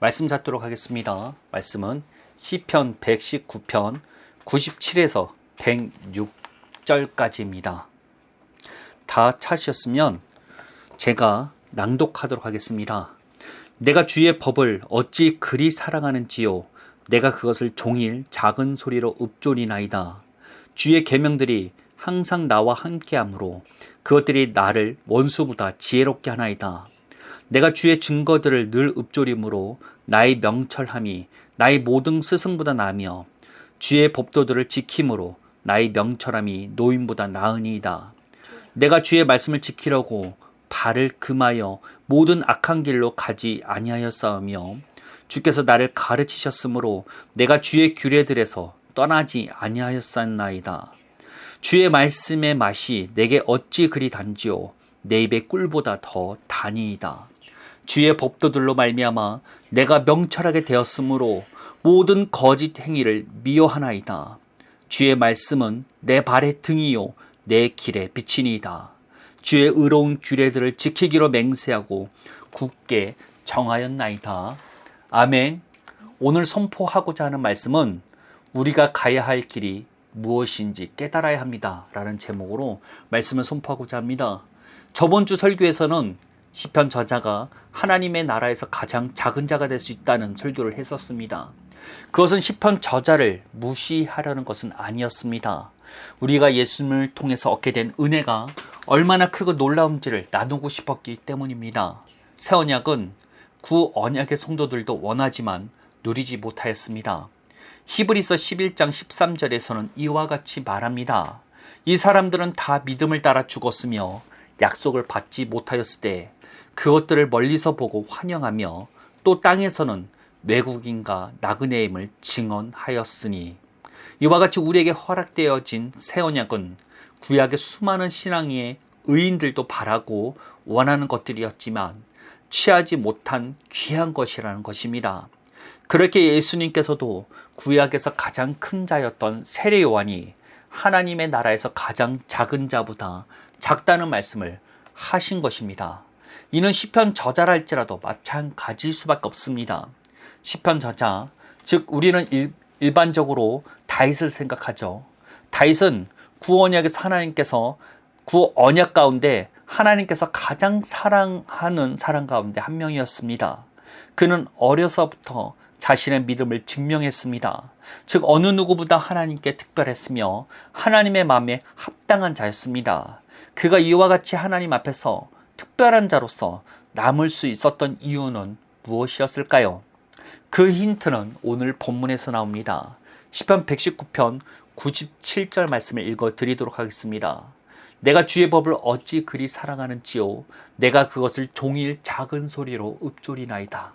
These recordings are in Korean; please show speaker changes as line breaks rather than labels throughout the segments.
말씀 찾도록 하겠습니다. 말씀은 시편 119편 97에서 106절까지입니다. 다 찾으셨으면 제가 낭독하도록 하겠습니다. 내가 주의 법을 어찌 그리 사랑하는지요. 내가 그것을 종일 작은 소리로 읊조리나이다. 주의 계명들이 항상 나와 함께하므로 그것들이 나를 원수보다 지혜롭게 하나이다. 내가 주의 증거들을 늘 읊조림으로 나의 명철함이 나의 모든 스승보다 나으며 주의 법도들을 지킴으로 나의 명철함이 노인보다 나으니이다. 내가 주의 말씀을 지키려고 발을 금하여 모든 악한 길로 가지 아니하였사오며 주께서 나를 가르치셨으므로 내가 주의 규례들에서 떠나지 아니하였사나이다. 주의 말씀의 맛이 내게 어찌 그리 단지요. 내 입의 꿀보다 더 다니이다. 주의 법도들로 말미암아 내가 명철하게 되었으므로 모든 거짓 행위를 미워하나이다. 주의 말씀은 내 발의 등이요 내 길의 빛이니이다. 주의 의로운 규례들을 지키기로 맹세하고 굳게 정하였나이다. 아멘. 오늘 선포하고자 하는 말씀은 우리가 가야 할 길이 무엇인지 깨달아야 합니다 라는 제목으로 말씀을 선포하고자 합니다. 저번 주 설교에서는 시편 저자가 하나님의 나라에서 가장 작은 자가 될 수 있다는 설교를 했었습니다. 그것은 시편 저자를 무시하려는 것은 아니었습니다. 우리가 예수님을 통해서 얻게 된 은혜가 얼마나 크고 놀라운지를 나누고 싶었기 때문입니다. 새 언약은 구 언약의 성도들도 원하지만 누리지 못하였습니다. 히브리서 11장 13절에서는 이와 같이 말합니다. 이 사람들은 다 믿음을 따라 죽었으며 약속을 받지 못하였을 때 그것들을 멀리서 보고 환영하며 또 땅에서는 외국인과 나그네임을 증언하였으니 이와 같이 우리에게 허락되어진 새 언약은 구약의 수많은 신앙의 의인들도 바라고 원하는 것들이었지만 취하지 못한 귀한 것이라는 것입니다. 그렇게 예수님께서도 구약에서 가장 큰 자였던 세례 요한이 하나님의 나라에서 가장 작은 자보다 작다는 말씀을 하신 것입니다. 이는 시편 저자랄지라도 마찬가지일 수밖에 없습니다. 시편 저자, 즉 우리는 일반적으로 다윗을 생각하죠. 다윗은 구언약에서 구언약 가운데 하나님께서 가장 사랑하는 사람 가운데 한 명이었습니다. 그는 어려서부터 자신의 믿음을 증명했습니다. 즉 어느 누구보다 하나님께 특별했으며 하나님의 마음에 합당한 자였습니다. 그가 이와 같이 하나님 앞에서 특별한 자로서 남을 수 있었던 이유는 무엇이었을까요? 그 힌트는 오늘 본문에서 나옵니다. 시편 119편 97절 말씀을 읽어드리도록 하겠습니다. 내가 주의 법을 어찌 그리 사랑하는지요. 내가 그것을 종일 작은 소리로 읊조리나이다.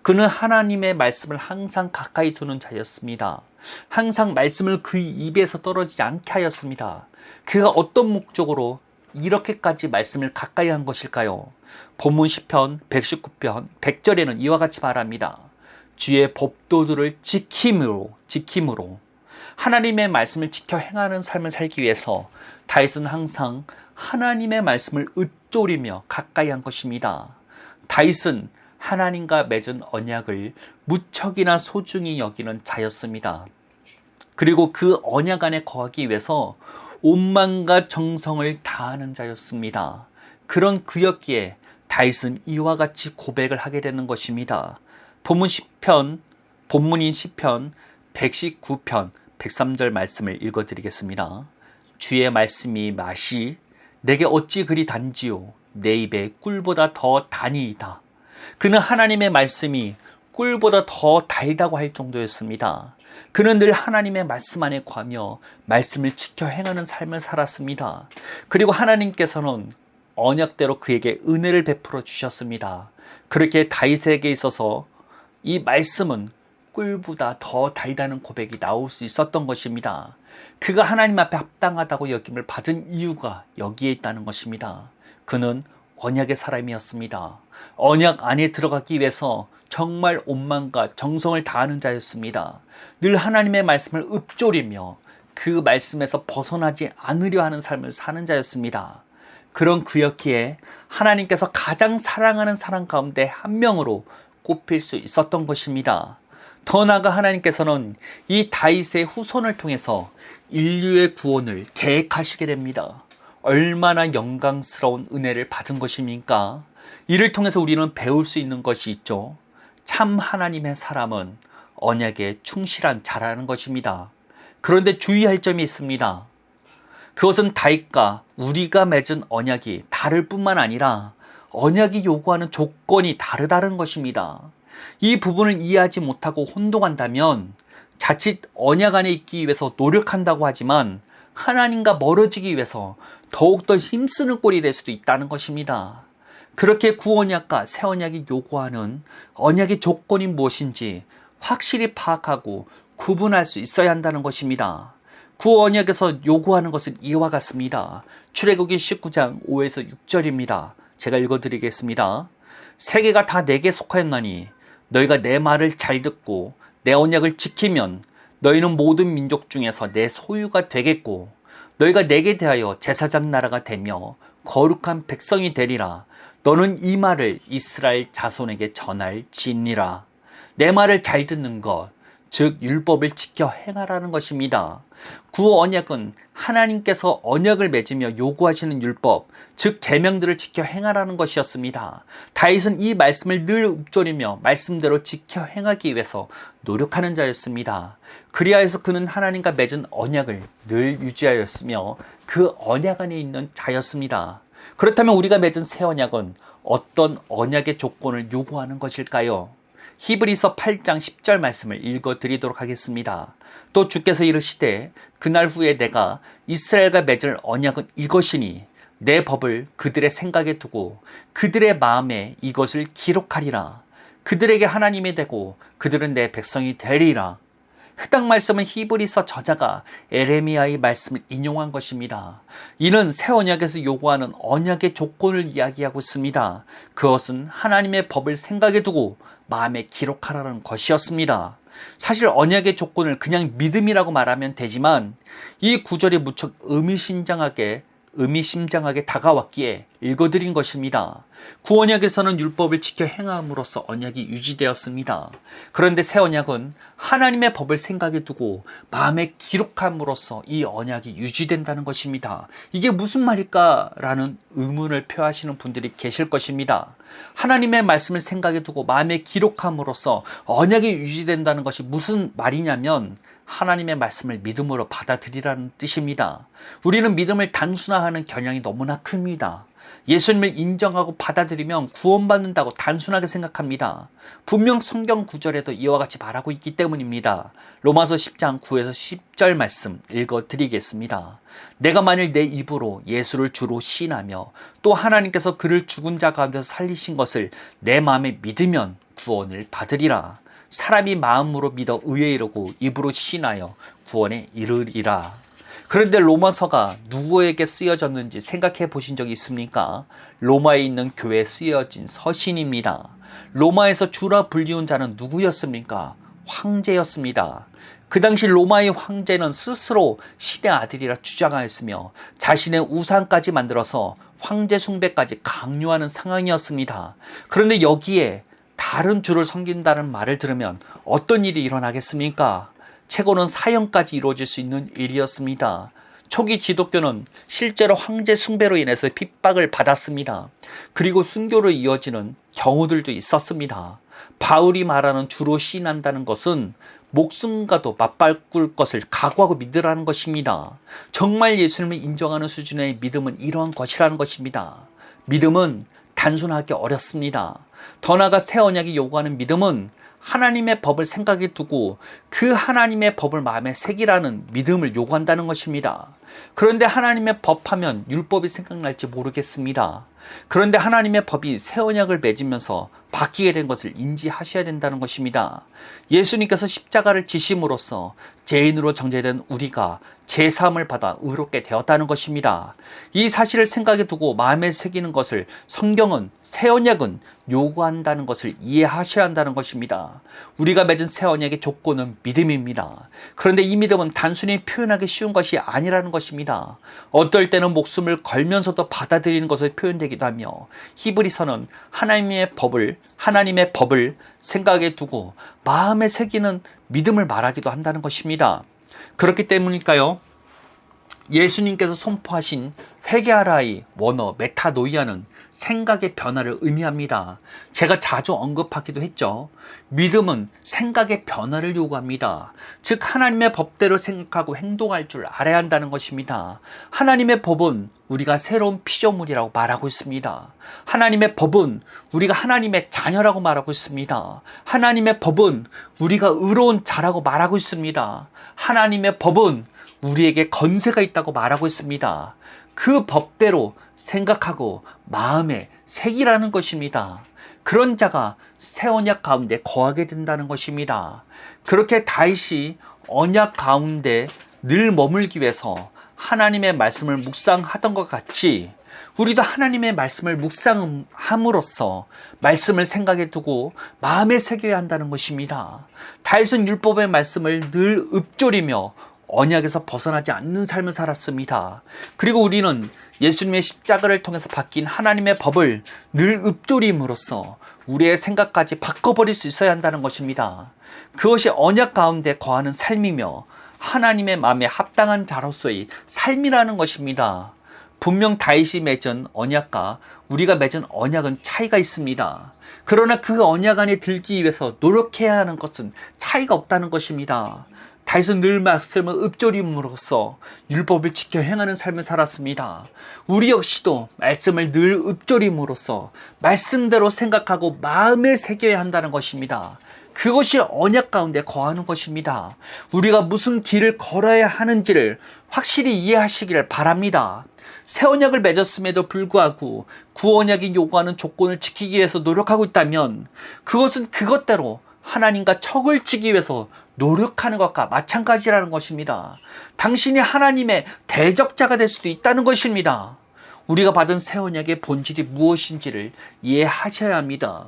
그는 하나님의 말씀을 항상 가까이 두는 자였습니다. 항상 말씀을 그의 입에서 떨어지지 않게 하였습니다. 그가 어떤 목적으로 이렇게까지 말씀을 가까이 한 것일까요? 본문 시편 119편 100절에는 이와 같이 말합니다. 주의 법도들을 지킴으로 하나님의 말씀을 지켜 행하는 삶을 살기 위해서 다윗은 항상 하나님의 말씀을 읊조리며 가까이 한 것입니다. 다윗은 하나님과 맺은 언약을 무척이나 소중히 여기는 자였습니다. 그리고 그 언약 안에 거하기 위해서 온만과 정성을 다하는 자였습니다. 그런 그였기에 다윗은 이와 같이 고백을 하게 되는 것입니다. 본문인 시편 119편 103절 말씀을 읽어드리겠습니다. 주의 말씀이 맛이 내게 어찌 그리 단지요. 내 입에 꿀보다 더 다니이다. 그는 하나님의 말씀이 꿀보다 더 달다고 할 정도였습니다. 그는 늘 하나님의 말씀 안에 거하며 말씀을 지켜 행하는 삶을 살았습니다. 그리고 하나님께서는 언약대로 그에게 은혜를 베풀어 주셨습니다. 그렇게 다윗에게 있어서 이 말씀은 꿀보다 더 달다는 고백이 나올 수 있었던 것입니다. 그가 하나님 앞에 합당하다고 여김을 받은 이유가 여기에 있다는 것입니다. 그는 언약의 사람이었습니다. 언약 안에 들어가기 위해서 정말 온만과 정성을 다하는 자였습니다. 늘 하나님의 말씀을 읊조리며 그 말씀에서 벗어나지 않으려 하는 삶을 사는 자였습니다. 그런 그였기에 하나님께서 가장 사랑하는 사람 가운데 한 명으로 꼽힐 수 있었던 것입니다. 더 나아가 하나님께서는 이 다윗의 후손을 통해서 인류의 구원을 계획하시게 됩니다. 얼마나 영광스러운 은혜를 받은 것입니까? 이를 통해서 우리는 배울 수 있는 것이 있죠. 참 하나님의 사람은 언약에 충실한 자라는 것입니다. 그런데 주의할 점이 있습니다. 그것은 다윗과 우리가 맺은 언약이 다를 뿐만 아니라 언약이 요구하는 조건이 다르다는 것입니다. 이 부분을 이해하지 못하고 혼동한다면 자칫 언약 안에 있기 위해서 노력한다고 하지만 하나님과 멀어지기 위해서 더욱더 힘쓰는 꼴이 될 수도 있다는 것입니다. 그렇게 구언약과 새언약이 요구하는 언약의 조건이 무엇인지 확실히 파악하고 구분할 수 있어야 한다는 것입니다. 구언약에서 요구하는 것은 이와 같습니다. 출애굽기 19장 5에서 6절입니다. 제가 읽어드리겠습니다. 세계가 다 내게 속하였나니 너희가 내 말을 잘 듣고 내 언약을 지키면 너희는 모든 민족 중에서 내 소유가 되겠고 너희가 내게 대하여 제사장 나라가 되며 거룩한 백성이 되리라. 너는 이 말을 이스라엘 자손에게 전할지니라. 내 말을 잘 듣는 것, 즉 율법을 지켜 행하라는 것입니다. 구언약은 하나님께서 언약을 맺으며 요구하시는 율법, 즉 계명들을 지켜 행하라는 것이었습니다. 다윗은 이 말씀을 늘 읊조리며 말씀대로 지켜 행하기 위해서 노력하는 자였습니다. 그리하여서 그는 하나님과 맺은 언약을 늘 유지하였으며 그 언약 안에 있는 자였습니다. 그렇다면 우리가 맺은 새 언약은 어떤 언약의 조건을 요구하는 것일까요? 히브리서 8장 10절 말씀을 읽어드리도록 하겠습니다. 또 주께서 이르시되 그날 후에 내가 이스라엘과 맺을 언약은 이것이니 내 법을 그들의 생각에 두고 그들의 마음에 이것을 기록하리라. 그들에게 하나님이 되고 그들은 내 백성이 되리라. 해당 말씀은 히브리서 저자가 에레미야의 말씀을 인용한 것입니다. 이는 새 언약에서 요구하는 언약의 조건을 이야기하고 있습니다. 그것은 하나님의 법을 생각에 두고 마음에 기록하라는 것이었습니다. 사실 언약의 조건을 그냥 믿음이라고 말하면 되지만 이 구절이 무척 의미심장하게 다가왔기에 읽어드린 것입니다. 구언약에서는 율법을 지켜 행함으로써 언약이 유지되었습니다. 그런데 새 언약은 하나님의 법을 생각에 두고 마음에 기록함으로써 이 언약이 유지된다는 것입니다. 이게 무슨 말일까라는 의문을 표하시는 분들이 계실 것입니다. 하나님의 말씀을 생각에 두고 마음에 기록함으로써 언약이 유지된다는 것이 무슨 말이냐면 하나님의 말씀을 믿음으로 받아들이라는 뜻입니다. 우리는 믿음을 단순화하는 경향이 너무나 큽니다. 예수님을 인정하고 받아들이면 구원받는다고 단순하게 생각합니다. 분명 성경 구절에도 이와 같이 말하고 있기 때문입니다. 로마서 10장 9에서 10절 말씀 읽어드리겠습니다. 내가 만일 내 입으로 예수를 주로 시인하며 또 하나님께서 그를 죽은 자 가운데서 살리신 것을 내 마음에 믿으면 구원을 받으리라. 사람이 마음으로 믿어 의에 이르고 입으로 시인하여 구원에 이르리라. 그런데 로마서가 누구에게 쓰여졌는지 생각해 보신 적이 있습니까? 로마에 있는 교회에 쓰여진 서신입니다. 로마에서 주라 불리운 자는 누구였습니까? 황제였습니다. 그 당시 로마의 황제는 스스로 신의 아들이라 주장하였으며 자신의 우상까지 만들어서 황제 숭배까지 강요하는 상황이었습니다. 그런데 여기에 다른 주를 섬긴다는 말을 들으면 어떤 일이 일어나겠습니까? 최고는 사형까지 이루어질 수 있는 일이었습니다. 초기 기독교는 실제로 황제 숭배로 인해서 핍박을 받았습니다. 그리고 순교로 이어지는 경우들도 있었습니다. 바울이 말하는 주로 시인한다는 것은 목숨과도 맞바꿀 것을 각오하고 믿으라는 것입니다. 정말 예수님을 인정하는 수준의 믿음은 이러한 것이라는 것입니다. 믿음은 단순하기 어렵습니다. 더 나아가 새 언약이 요구하는 믿음은 하나님의 법을 생각에 두고 그 하나님의 법을 마음에 새기라는 믿음을 요구한다는 것입니다. 그런데 하나님의 법하면 율법이 생각날지 모르겠습니다. 그런데 하나님의 법이 새 언약을 맺으면서 바뀌게 된 것을 인지하셔야 된다는 것입니다. 예수님께서 십자가를 지심으로써 죄인으로 정죄된 우리가 제사함을 받아 의롭게 되었다는 것입니다. 이 사실을 생각에 두고 마음에 새기는 것을 성경은 새 언약은 요구한다는 것을 이해하셔야 한다는 것입니다. 우리가 맺은 새 언약의 조건은 믿음입니다. 그런데 이 믿음은 단순히 표현하기 쉬운 것이 아니라는 것입니다. 것입니다. 어떨 때는 목숨을 걸면서도 받아들이는 것을 표현되기도 하며 히브리서는 하나님의 법을 생각에 두고 마음에 새기는 믿음을 말하기도 한다는 것입니다. 그렇기 때문일까요? 예수님께서 선포하신 회개하라의 원어 메타노이아는 생각의 변화를 의미합니다. 제가 자주 언급하기도 했죠. 믿음은 생각의 변화를 요구합니다. 즉 하나님의 법대로 생각하고 행동할 줄 알아야 한다는 것입니다. 하나님의 법은 우리가 새로운 피조물이라고 말하고 있습니다. 하나님의 법은 우리가 하나님의 자녀라고 말하고 있습니다. 하나님의 법은 우리가 의로운 자라고 말하고 있습니다. 하나님의 법은 우리에게 건세가 있다고 말하고 있습니다. 그 법대로 생각하고 마음에 새기라는 것입니다. 그런 자가 새 언약 가운데 거하게 된다는 것입니다. 그렇게 다윗이 언약 가운데 늘 머물기 위해서 하나님의 말씀을 묵상하던 것 같이 우리도 하나님의 말씀을 묵상함으로써 말씀을 생각에 두고 마음에 새겨야 한다는 것입니다. 다윗은 율법의 말씀을 늘 읊조리며 언약에서 벗어나지 않는 삶을 살았습니다. 그리고 우리는 예수님의 십자가를 통해서 바뀐 하나님의 법을 늘 읊조림으로써 우리의 생각까지 바꿔버릴 수 있어야 한다는 것입니다. 그것이 언약 가운데 거하는 삶이며 하나님의 마음에 합당한 자로서의 삶이라는 것입니다. 분명 다윗이 맺은 언약과 우리가 맺은 언약은 차이가 있습니다. 그러나 그 언약 안에 들기 위해서 노력해야 하는 것은 차이가 없다는 것입니다. 다윗은 늘 말씀을 읊조림으로써 율법을 지켜 행하는 삶을 살았습니다. 우리 역시도 말씀을 늘 읊조림으로써 말씀대로 생각하고 마음에 새겨야 한다는 것입니다. 그것이 언약 가운데 거하는 것입니다. 우리가 무슨 길을 걸어야 하는지를 확실히 이해하시기를 바랍니다. 새 언약을 맺었음에도 불구하고 구언약이 요구하는 조건을 지키기 위해서 노력하고 있다면 그것은 그것대로 하나님과 척을 지기 위해서 노력하는 것과 마찬가지라는 것입니다. 당신이 하나님의 대적자가 될 수도 있다는 것입니다. 우리가 받은 새 언약의 본질이 무엇인지를 이해하셔야 합니다.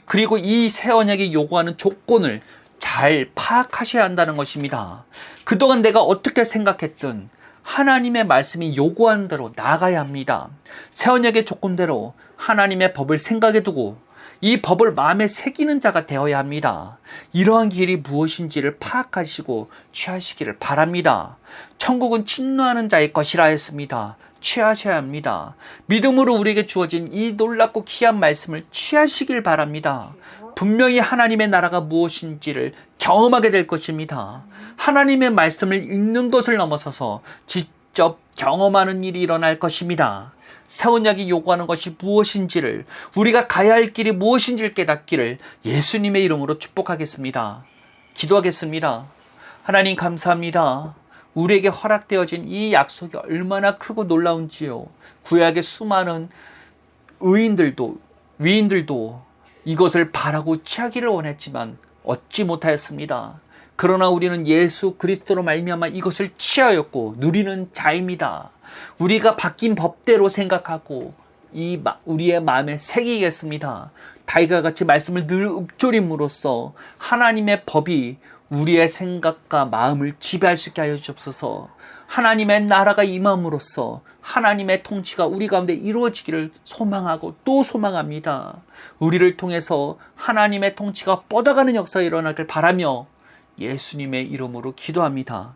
그리고 이 새 언약이 요구하는 조건을 잘 파악하셔야 한다는 것입니다. 그동안 내가 어떻게 생각했든 하나님의 말씀이 요구하는 대로 나아가야 합니다. 새 언약의 조건대로 하나님의 법을 생각해 두고 이 법을 마음에 새기는 자가 되어야 합니다. 이러한 길이 무엇인지를 파악하시고 취하시기를 바랍니다. 천국은 침노하는 자의 것이라 했습니다. 취하셔야 합니다. 믿음으로 우리에게 주어진 이 놀랍고 귀한 말씀을 취하시길 바랍니다. 분명히 하나님의 나라가 무엇인지를 경험하게 될 것입니다. 하나님의 말씀을 읽는 것을 넘어서서 직접 경험하는 일이 일어날 것입니다. 새 언약이 요구하는 것이 무엇인지를, 우리가 가야 할 길이 무엇인지를 깨닫기를 예수님의 이름으로 축복하겠습니다. 기도하겠습니다. 하나님 감사합니다. 우리에게 허락되어진 이 약속이 얼마나 크고 놀라운지요. 구약의 수많은 위인들도 이것을 바라고 취하기를 원했지만 얻지 못하였습니다. 그러나 우리는 예수 그리스도로 말미암아 이것을 취하였고 누리는 자입니다. 우리가 바뀐 법대로 생각하고 우리의 마음에 새기겠습니다. 다윗과 같이 말씀을 늘 읊조림으로써 하나님의 법이 우리의 생각과 마음을 지배할 수 있게 하여 주옵소서. 하나님의 나라가 임함으로써 하나님의 통치가 우리 가운데 이루어지기를 소망하고 또 소망합니다. 우리를 통해서 하나님의 통치가 뻗어가는 역사가 일어나길 바라며 예수님의 이름으로 기도합니다.